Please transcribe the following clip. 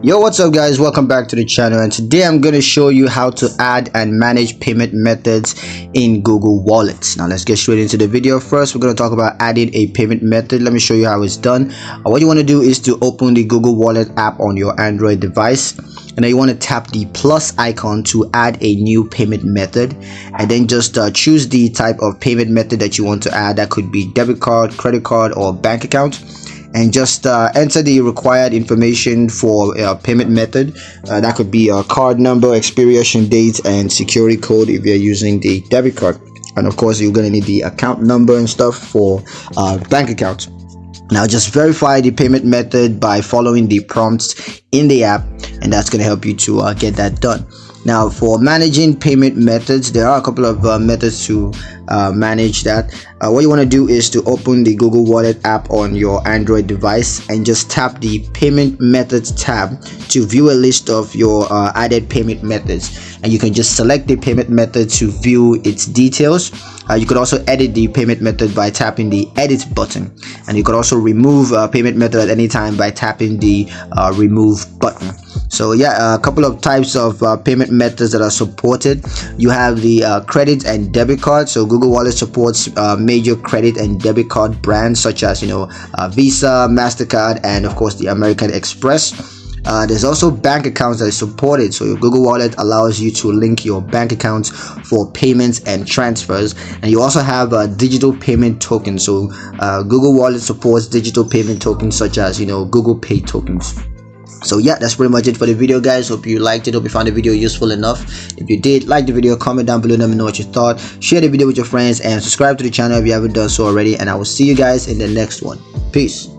Yo, what's up guys, welcome back to the channel, and today I'm going to show you how to add and manage payment methods in Google Wallet. Now let's get straight into the video. First, we're going to talk about adding a payment method. Let me show you how it's done. What you want to do is to open the Google Wallet app on your Android device, and then you want to tap the plus icon to add a new payment method, and then just choose the type of payment method that you want to add. That could be debit card, credit card, or bank account, and just enter the required information for a payment method. That could be a card number, expiration date, and security code if you're using the debit card. And of course, you're going to need the account number and stuff for bank account. Now just verify the payment method by following the prompts in the app, and that's going to help you to get that done. Now for managing payment methods, there are a couple of methods to manage that. What you want to do is to open the Google Wallet app on your Android device and just tap the payment methods tab to view a list of your added payment methods, and you can just select the payment method to view its details. You could also edit the payment method by tapping the edit button, and you could also remove a payment method at any time by tapping the remove button. So yeah, a couple of types of payment methods that are supported. You have the credit and debit card. So Google Wallet supports major credit and debit card brands such as Visa, MasterCard, and of course the American Express. There's also bank accounts that is supported. So your Google Wallet allows you to link your bank accounts for payments and transfers, and you also have digital payment tokens. So Google Wallet supports digital payment tokens such as Google Pay tokens. So yeah, that's pretty much it for the video, guys. Hope you liked it. Hope you found the video useful enough. If you did, like the video, comment down below, let me know what you thought. Share the video with your friends and subscribe to the channel if you haven't done so already, and I will see you guys in the next one. Peace.